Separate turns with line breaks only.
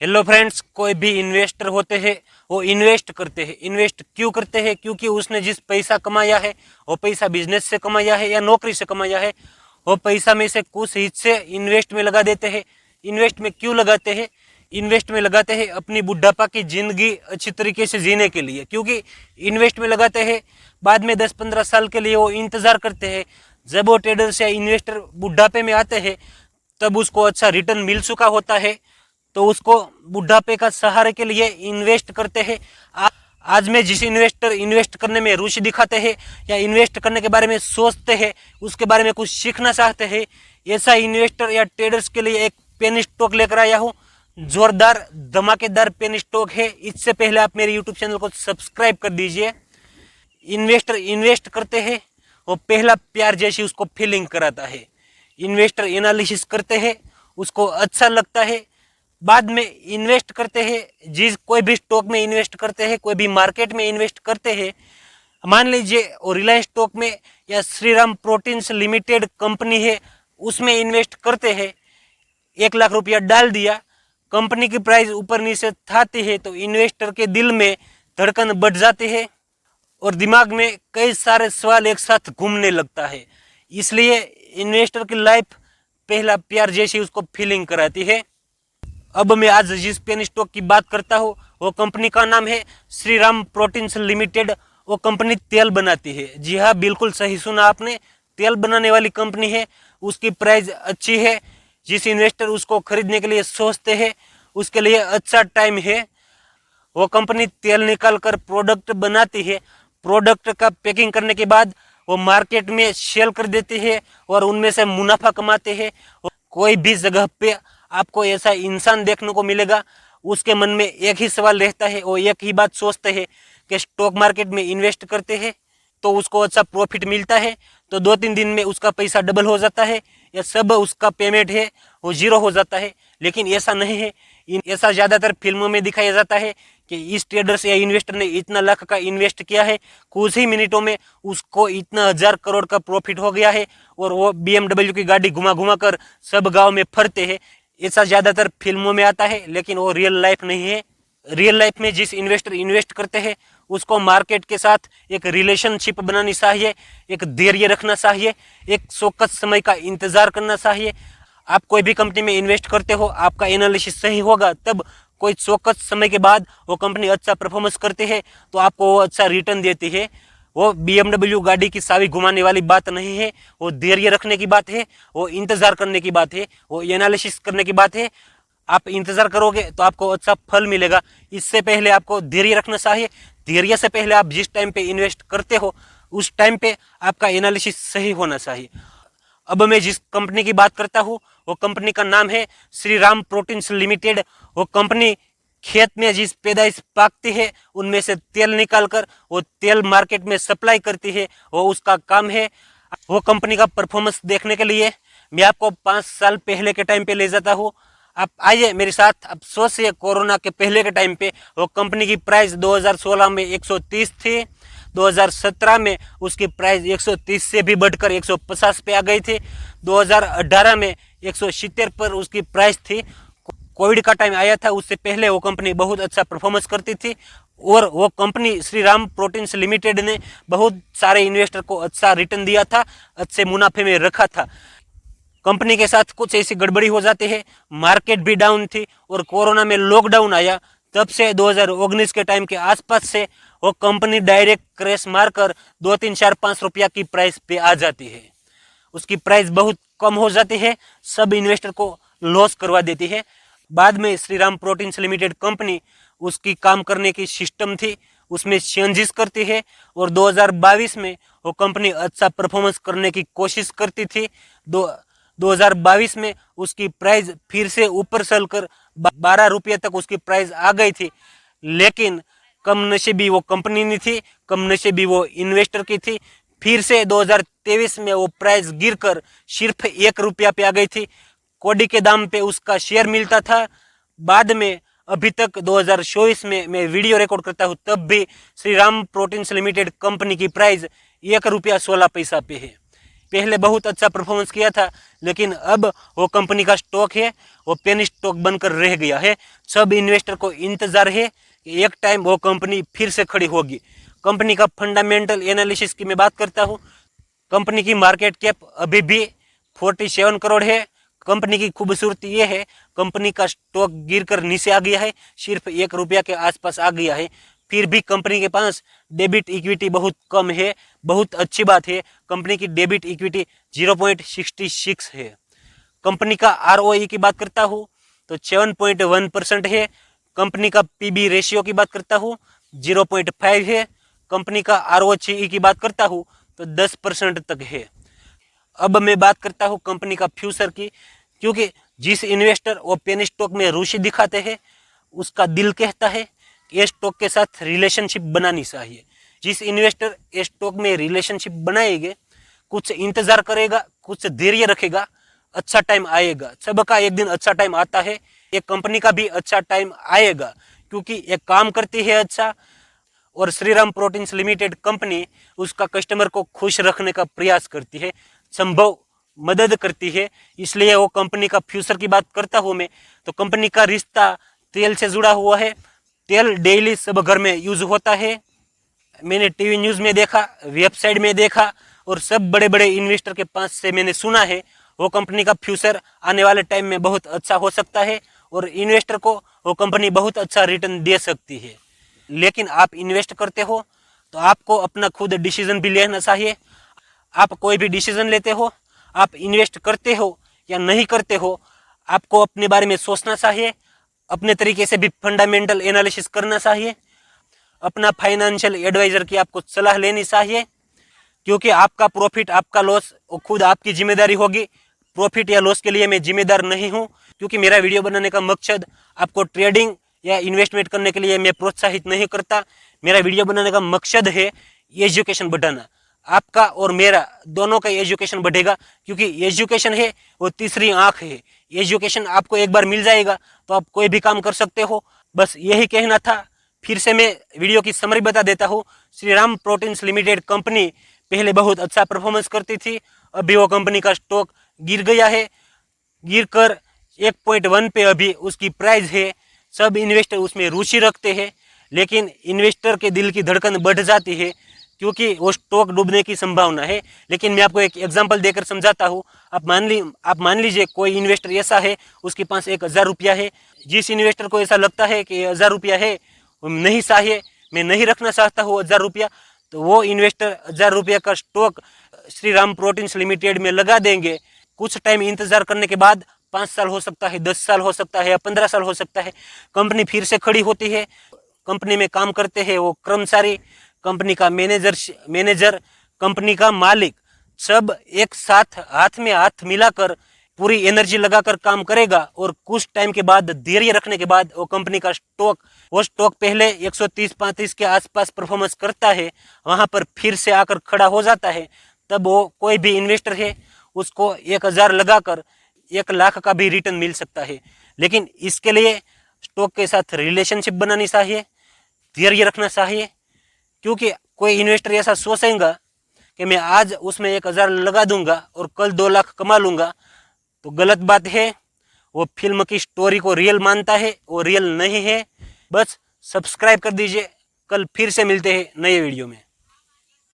Hello friends, कोई भी investor होते हैं वो इन्वेस्ट करते हैं। इन्वेस्ट क्यों करते हैं? क्योंकि उसने जिस पैसा कमाया है वो पैसा बिजनेस से कमाया है या नौकरी से कमाया है, वो पैसा में से कुछ हिस्से इन्वेस्ट में लगा देते हैं। इन्वेस्ट में क्यों लगाते हैं? इन्वेस्ट में लगाते हैं अपनी बुढ़ापा की जिंदगी अच्छी तरीके से जीने के लिए। क्योंकि इन्वेस्ट में लगाते हैं, बाद में 10-15 साल के लिए वो इंतजार करते हैं। जब वो ट्रेडर्स या इन्वेस्टर बुढ़ापे में आते हैं तब उसको अच्छा रिटर्न मिल चुका होता है, तो उसको बुढ़ापे का सहारे के लिए इन्वेस्ट करते हैं। आज में जिस इन्वेस्टर इन्वेस्ट करने में रुचि दिखाते हैं या इन्वेस्ट करने के बारे में सोचते हैं, उसके बारे में कुछ सीखना चाहते हैं, ऐसा इन्वेस्टर या ट्रेडर्स के लिए एक पेनी स्टॉक लेकर आया हूँ। जोरदार धमाकेदार पेनी स्टॉक है। इससे पहले आप मेरे यूट्यूब चैनल को सब्सक्राइब कर दीजिए। इन्वेस्टर इन्वेस्ट करते हैं, वो पहला प्यार जैसी उसको फीलिंग कराता है। इन्वेस्टर एनालिसिस करते हैं, उसको अच्छा लगता है, बाद में इन्वेस्ट करते हैं। जिस कोई भी स्टॉक में इन्वेस्ट करते हैं, कोई भी मार्केट में इन्वेस्ट करते हैं, मान लीजिए और रिलायंस स्टॉक में या श्रीराम प्रोटीन्स लिमिटेड कंपनी है, उसमें इन्वेस्ट करते हैं। 1 लाख रुपया डाल दिया, कंपनी की प्राइस ऊपर नीचे थाती है तो इन्वेस्टर के दिल में धड़कन बढ़ जाती है और दिमाग में कई सारे सवाल एक साथ घूमने लगता है। इसलिए इन्वेस्टर की लाइफ पहला प्यार जैसी उसको फीलिंग कराती है। अब मैं आज जिस पेनी स्टॉक की बात करता हूँ वो कंपनी का नाम है श्रीराम प्रोटीन्स लिमिटेड। वो कंपनी तेल बनाती है। जी हाँ, बिल्कुल सही सुना आपने, तेल बनाने वाली कंपनी है। उसकी प्राइस अच्छी है। जिस इन्वेस्टर उसको खरीदने के लिए सोचते हैं उसके लिए अच्छा टाइम है। वो कंपनी तेल निकाल कर प्रोडक्ट बनाती है। प्रोडक्ट का पैकिंग करने के बाद वो मार्केट में सेल कर देती है और उनमें से मुनाफा कमाते हैं। कोई भी जगह पे आपको ऐसा इंसान देखने को मिलेगा, उसके मन में एक ही सवाल रहता है, वो एक ही बात सोचते हैं कि स्टॉक मार्केट में इन्वेस्ट करते हैं तो उसको अच्छा प्रॉफिट मिलता है, तो 2-3 दिन में उसका पैसा डबल हो जाता है या सब उसका पेमेंट है वो जीरो हो जाता है। लेकिन ऐसा नहीं है। ऐसा ज़्यादातर फिल्मों में दिखाया जाता है कि इस ट्रेडर्स या इन्वेस्टर ने इतना लाख का इन्वेस्ट किया है, कुछ ही मिनटों में उसको इतना 1000 करोड़ का प्रॉफिट हो गया है और वो BMW की गाड़ी घुमा घुमा कर सब गाँव में फरते हैं। ऐसा ज़्यादातर फिल्मों में आता है, लेकिन वो रियल लाइफ नहीं है। रियल लाइफ में जिस इन्वेस्टर इन्वेस्ट करते हैं उसको मार्केट के साथ एक रिलेशनशिप बनानी चाहिए, एक धैर्य रखना चाहिए, एक चौकस समय का इंतजार करना चाहिए। आप कोई भी कंपनी में इन्वेस्ट करते हो, आपका एनालिसिस सही होगा तब कोई चौकस समय के बाद वो कंपनी अच्छा परफॉर्मेंस करती है तो आपको वो अच्छा रिटर्न देती है। वो BMW गाड़ी की चाबी घुमाने वाली बात नहीं है, वो धैर्य रखने की बात है, वो इंतजार करने की बात है, वो एनालिसिस करने की बात है। आप इंतजार करोगे तो आपको अच्छा फल मिलेगा। इससे पहले आपको धैर्य रखना चाहिए। धैर्य से पहले आप जिस टाइम पे इन्वेस्ट करते हो उस टाइम पे आपका एनालिसिस सही होना चाहिए। अब मैं जिस कंपनी की बात करता हूँ वो कंपनी का नाम है श्रीराम प्रोटीन्स लिमिटेड। वो कंपनी खेत में जिस पैदाइश पाकती है उनमें से तेल निकालकर वो तेल मार्केट में सप्लाई करती है, वो उसका काम है। वो कंपनी का परफॉर्मेंस देखने के लिए मैं आपको 5 साल पहले के टाइम पे ले जाता हूँ। आप आइए मेरे साथ। अब सोचिए, कोरोना के पहले के टाइम पे वो कंपनी की प्राइस 2016 में 130 थी, 2017 में उसकी प्राइस 130 से भी बढ़कर 150 पे आ गई थी, 2018 में 170 पर उसकी प्राइस थी। कोविड का टाइम आया था, उससे पहले वो कंपनी बहुत अच्छा परफॉर्मेंस करती थी और वो कंपनी श्रीराम प्रोटीन्स लिमिटेड ने बहुत सारे इन्वेस्टर को अच्छा रिटर्न दिया था, अच्छे मुनाफे में रखा था। कंपनी के साथ कुछ ऐसी गड़बड़ी हो जाती है, मार्केट भी डाउन थी और कोरोना में लॉकडाउन आया, तब से 2019 के टाइम के आसपास से वो कंपनी डायरेक्ट क्रैश मारकर 2, 3, 4, 5 रुपया की प्राइस पे आ जाती है। उसकी प्राइस बहुत कम हो जाती है, सब इन्वेस्टर को लॉस करवा देती है। बाद में श्रीराम प्रोटीन्स लिमिटेड कंपनी उसकी काम करने की सिस्टम थी उसमें चेंजेस करती है और 2022 में वो कंपनी अच्छा परफॉर्मेंस करने की कोशिश करती थी। 2022 में उसकी प्राइस फिर से ऊपर चलकर 12 रुपये तक उसकी प्राइस आ गई थी। लेकिन कम नसीबी वो कंपनी नहीं थी, कम नसीबी वो इन्वेस्टर की थी। फिर से 2023 में वो प्राइस गिरकर सिर्फ 1 रुपया पे आ गई थी। कौड़ी के दाम पे उसका शेयर मिलता था। बाद में अभी तक 2024 में मैं वीडियो रिकॉर्ड करता हूँ तब भी श्रीराम प्रोटीन्स लिमिटेड कंपनी की प्राइस 1 रुपया 16 पैसा पे है। पहले बहुत अच्छा परफॉर्मेंस किया था, लेकिन अब वो कंपनी का स्टॉक है वो पेनी स्टॉक बनकर रह गया है। सब इन्वेस्टर को इंतजार है कि एक टाइम वो कंपनी फिर से खड़ी होगी। कंपनी का फंडामेंटल एनालिसिस की मैं बात करता हूँ। कंपनी की मार्केट कैप अभी भी 47 करोड़ है। कंपनी की खूबसूरती ये है, कंपनी का स्टॉक गिरकर नीचे आ गया है, सिर्फ 1 रुपया के आसपास आ गया है। फिर भी कंपनी के पास डेबिट इक्विटी बहुत कम है। बहुत अच्छी बात है, कंपनी की डेबिट इक्विटी 0.66 है। कंपनी का ROE की बात करता हूँ तो 7.1% है। कंपनी का PB रेशियो की बात करता हूँ 0.5 है। कंपनी का ROCE की बात करता हूँ तो 10% तक है। अब मैं बात करता हूँ कंपनी का फ्यूचर की, क्योंकि जिस इन्वेस्टर वो पेनी स्टॉक में रुचि दिखाते हैं उसका दिल कहता है कि ये स्टॉक के साथ रिलेशनशिप बनानी चाहिए। जिस इन्वेस्टर ये स्टॉक में रिलेशनशिप बनाएंगे, कुछ इंतजार करेगा, कुछ धैर्य रखेगा, अच्छा टाइम आएगा। सबका एक दिन अच्छा टाइम आता है, ये कंपनी का भी अच्छा टाइम आएगा, क्योंकि ये काम करती है अच्छा। और श्रीराम प्रोटीन्स लिमिटेड कंपनी उसका कस्टमर को खुश रखने का प्रयास करती है, संभव मदद करती है। इसलिए वो कंपनी का फ्यूचर की बात करता हूँ मैं, तो कंपनी का रिश्ता तेल से जुड़ा हुआ है। तेल डेली सब घर में यूज होता है। मैंने टीवी न्यूज़ में देखा, वेबसाइट में देखा, और सब बड़े बड़े इन्वेस्टर के पास से मैंने सुना है वो कंपनी का फ्यूचर आने वाले टाइम में बहुत अच्छा हो सकता है और इन्वेस्टर को वो कंपनी बहुत अच्छा रिटर्न दे सकती है। लेकिन आप इन्वेस्ट करते हो तो आपको अपना खुद डिसीजन भी लेना चाहिए। आप कोई भी डिसीजन लेते हो, आप इन्वेस्ट करते हो या नहीं करते हो, आपको अपने बारे में सोचना चाहिए, अपने तरीके से भी फंडामेंटल एनालिसिस करना चाहिए, अपना फाइनेंशियल एडवाइजर की आपको सलाह लेनी चाहिए, क्योंकि आपका प्रॉफिट आपका लॉस वो खुद आपकी जिम्मेदारी होगी। प्रॉफिट या लॉस के लिए मैं जिम्मेदार नहीं हूँ, क्योंकि मेरा वीडियो बनाने का मकसद आपको ट्रेडिंग या इन्वेस्टमेंट करने के लिए मैं प्रोत्साहित नहीं करता। मेरा वीडियो बनाने का मकसद है एजुकेशन बढ़ाना। आपका और मेरा दोनों का एजुकेशन बढ़ेगा, क्योंकि एजुकेशन है वो तीसरी आंख है। एजुकेशन आपको एक बार मिल जाएगा तो आप कोई भी काम कर सकते हो। बस यही कहना था। फिर से मैं वीडियो की समरी बता देता हूँ। श्रीराम प्रोटीन्स लिमिटेड कंपनी पहले बहुत अच्छा परफॉर्मेंस करती थी, अभी वो कंपनी का स्टॉक गिर गया है, गिरकर 1.1 पे अभी उसकी प्राइस है। सब इन्वेस्टर उसमें रुचि रखते हैं, लेकिन इन्वेस्टर के दिल की धड़कन बढ़ जाती है, क्योंकि वो स्टॉक डूबने की संभावना है। लेकिन मैं आपको एक एग्जांपल देकर समझाता हूँ। आप मान लीजिए कोई इन्वेस्टर ऐसा है, उसके पास 1000 रुपया है। जिस इन्वेस्टर को ऐसा लगता है कि 1000 रुपया है नहीं चाहिए, मैं नहीं रखना चाहता हूँ 1000 रुपया, तो वो इन्वेस्टर 1000 रुपया का स्टॉक श्रीराम प्रोटीन्स लिमिटेड में लगा देंगे। कुछ टाइम इंतजार करने के बाद 5 साल हो सकता है, 10 साल हो सकता है या 15 साल हो सकता है, कंपनी फिर से खड़ी होती है। कंपनी में काम करते हैं वो कर्मचारी, कंपनी का मैनेजर, कंपनी का मालिक, सब एक साथ हाथ में हाथ मिलाकर पूरी एनर्जी लगाकर काम करेगा। और कुछ टाइम के बाद, धैर्य रखने के बाद, वो कंपनी का वो स्टॉक पहले 130-135 के आसपास परफॉर्मेंस करता है, वहां पर फिर से आकर खड़ा हो जाता है। तब वो कोई भी इन्वेस्टर है उसको 1000 लगाकर 1 लाख का भी रिटर्न मिल सकता है। लेकिन इसके लिए स्टॉक के साथ रिलेशनशिप बनानी चाहिए, धैर्य रखना चाहिए। क्योंकि कोई इन्वेस्टर ऐसा सोचेगा कि मैं आज उसमें 1000 लगा दूंगा और कल 2 लाख कमा लूंगा, तो गलत बात है। वो फिल्म की स्टोरी को रियल मानता है, वो रियल नहीं है। बस सब्सक्राइब कर दीजिए। कल फिर से मिलते हैं नए वीडियो में।